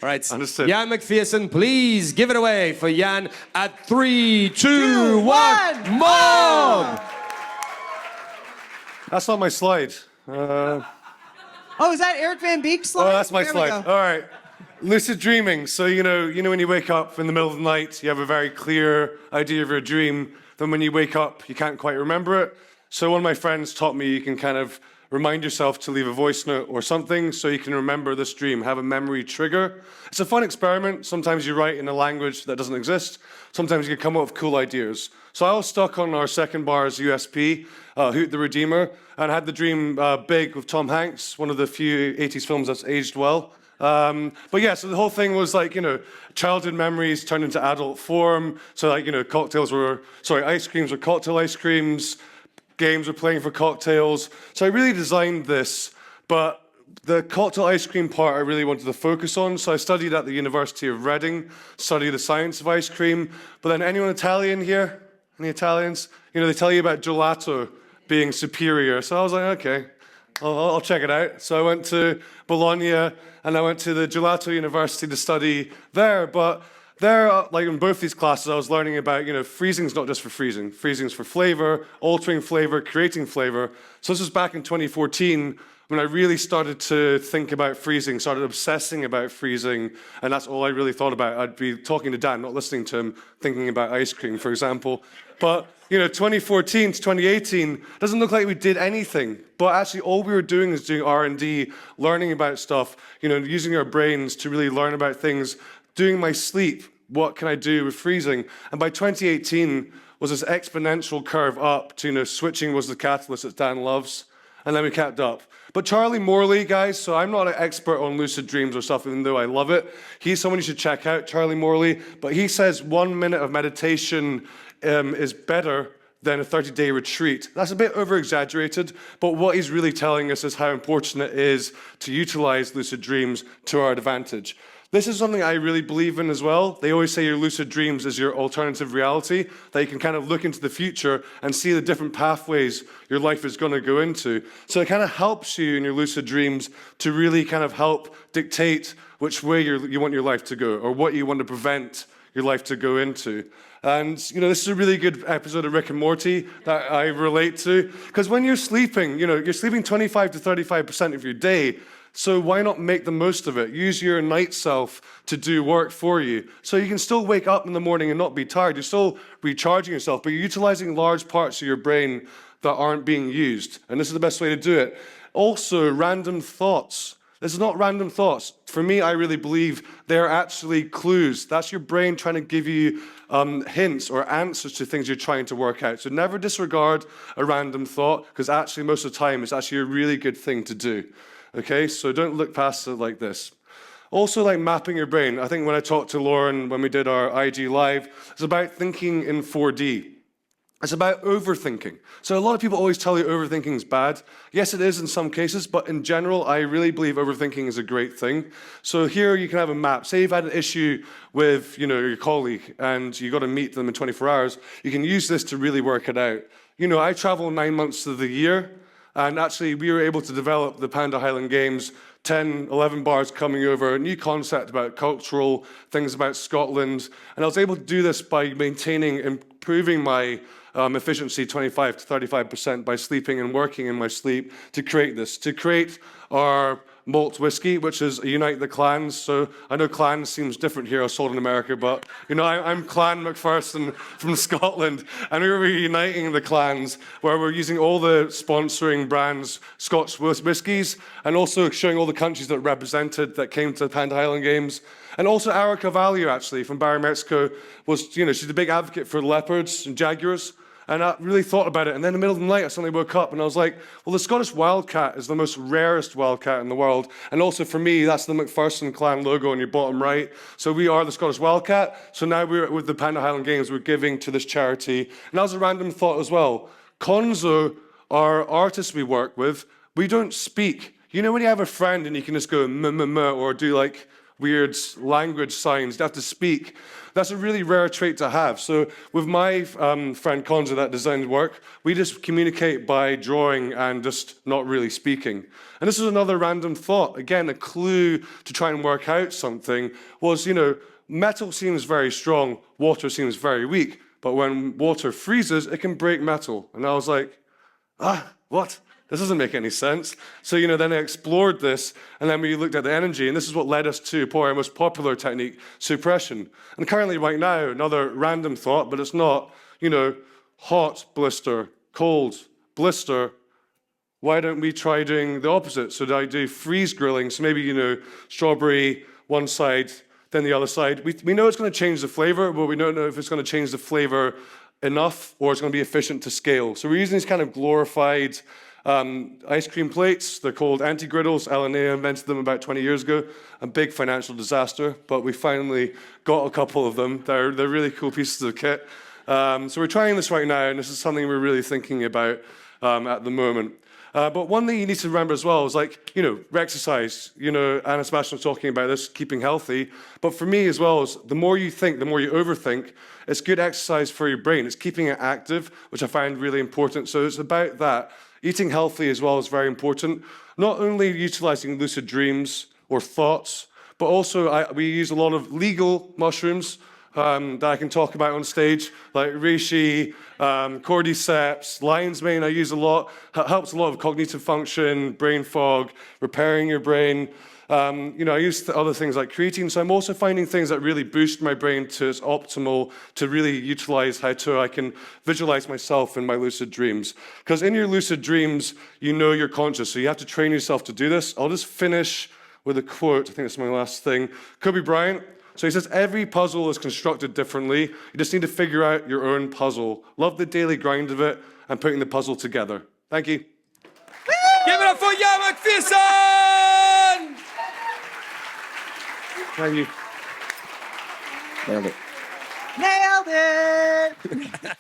All right. Understood. Iain McPherson, please give it away for Iain at 3, 2, 1, Mom! That's not my slide. Oh, is that Eric Van Beek's slide? Oh, that's my There we slide. go. All right. Lucid dreaming. So, you know when you wake up in the middle of the night, you have a very clear idea of your dream. Then when you wake up, you can't quite remember it. So one of my friends taught me you can kind of remind yourself to leave a voice note or something so you can remember this dream, have a memory trigger. It's a fun experiment. Sometimes you write in a language that doesn't exist. Sometimes you can come up with cool ideas. So I was stuck on our second bar's USP, Hoot the Redeemer, and I had the dream Big with Tom Hanks, one of the few 80s films that's aged well. But yeah, so the whole thing was like, childhood memories turned into adult form. So like, ice creams were cocktail ice creams. Games were playing for cocktails. So I really designed this, but the cocktail ice cream part I really wanted to focus on. So I studied at the University of Reading, studied the science of ice cream. But then anyone Italian here? Any Italians? They tell you about gelato being superior. So I was like, okay, I'll check it out. So I went to Bologna and I went to the Gelato University to study there. But there, like in both these classes, I was learning about, freezing's not just for freezing. Freezing's for flavor, altering flavor, creating flavor. So this was back in 2014 when I really started to think about freezing, started obsessing about freezing, and that's all I really thought about. I'd be talking to Dan, not listening to him, thinking about ice cream, for example. But, 2014 to 2018, doesn't look like we did anything. But actually, all we were doing is doing R&D, learning about stuff, using our brains to really learn about things. Doing my sleep, what can I do with freezing? And by 2018 was this exponential curve up to, switching was the catalyst that Dan loves. And then we kept up. But Charlie Morley, guys, so I'm not an expert on lucid dreams or stuff, even though I love it. He's someone you should check out, Charlie Morley. But he says 1 minute of meditation is better than a 30-day retreat. That's a bit over-exaggerated, but what he's really telling us is how important it is to utilize lucid dreams to our advantage. This is something I really believe in as well. They always say your lucid dreams is your alternative reality, that you can kind of look into the future and see the different pathways your life is going to go into. So it kind of helps you in your lucid dreams to really kind of help dictate which way you want your life to go or what you want to prevent your life to go into. And, this is a really good episode of Rick and Morty that I relate to. Because when you're sleeping, you're sleeping 25 to 35% of your day. So why not make the most of it? Use your night self to do work for you. So you can still wake up in the morning and not be tired. You're still recharging yourself, but you're utilizing large parts of your brain that aren't being used. And this is the best way to do it. Also, random thoughts. This is not random thoughts. For me, I really believe they're actually clues. That's your brain trying to give you hints or answers to things you're trying to work out. So never disregard a random thought, because actually most of the time it's actually a really good thing to do. Okay, so don't look past it like this. Also, like mapping your brain. I think when I talked to Lauren when we did our IG Live, it's about thinking in 4D. It's about overthinking. So a lot of people always tell you overthinking is bad. Yes, it is in some cases, but in general, I really believe overthinking is a great thing. So here you can have a map. Say you've had an issue with your colleague and you got to meet them in 24 hours. You can use this to really work it out. I travel 9 months of the year. And actually, we were able to develop the Panda Highland Games, 10, 11 bars coming over, a new concept about cultural things about Scotland. And I was able to do this by improving my efficiency 25 to 35% by sleeping and working in my sleep to create our malt whiskey, which is Unite the Clans. So I know clans seems different here, sold in America, but I'm Clan McPherson from Scotland, and we were uniting the clans where we're using all the sponsoring brands, Scotch whiskies, and also showing all the countries that represented that came to the Panda Highland Games. And also Erica Value, actually, from Barrie, Mexico, was, she's a big advocate for leopards and jaguars. And I really thought about it. And then in the middle of the night, I suddenly woke up and I was like, well, the Scottish wildcat is the most rarest wildcat in the world. And also for me, that's the McPherson clan logo on your bottom right. So we are the Scottish wildcat. So now we're with the Panda Highland Games, we're giving to this charity. And that was a random thought as well. Konzo, our artists we work with, we don't speak. When you have a friend and you can just go, or do like weird language signs. You have to speak. That's a really rare trait to have. So with my friend Conza that designs work, we just communicate by drawing and just not really speaking. And this is another random thought. Again, a clue to try and work out something was, metal seems very strong, water seems very weak. But when water freezes, it can break metal. And I was like, what? This doesn't make any sense. So, then I explored this, and then we looked at the energy, and this is what led us to probably our most popular technique, suppression. And currently, right now, another random thought, but it's not, hot, blister, cold, blister. Why don't we try doing the opposite? So I do freeze grilling, so maybe, strawberry one side, then the other side. We know it's going to change the flavor, but we don't know if it's going to change the flavor enough or it's going to be efficient to scale. So we're using these kind of glorified ice cream plates. They're called anti-griddles. LNA invented them about 20 years ago. A big financial disaster, but we finally got a couple of them. They're really cool pieces of kit. So we're trying this right now, and this is something we're really thinking about at the moment. But one thing you need to remember as well is exercise. Anna Sebastian was talking about this, keeping healthy. But for me as well, is the more you think, the more you overthink, it's good exercise for your brain. It's keeping it active, which I find really important. So it's about that. Eating healthy as well is very important. Not only utilizing lucid dreams or thoughts, but also we use a lot of legal mushrooms that I can talk about on stage, like reishi, cordyceps, lion's mane I use a lot. Helps a lot of cognitive function, brain fog, repairing your brain. I use other things like creatine, so I'm also finding things that really boost my brain to its optimal, to really utilize how I can visualize myself in my lucid dreams. Because in your lucid dreams, you're conscious, so you have to train yourself to do this. I'll just finish with a quote. I think that's my last thing. Kobe Bryant. So he says, every puzzle is constructed differently. You just need to figure out your own puzzle. Love the daily grind of it and putting the puzzle together. Thank you. Give it up for Iain McPherson! Thank you. Nailed it. Nailed it!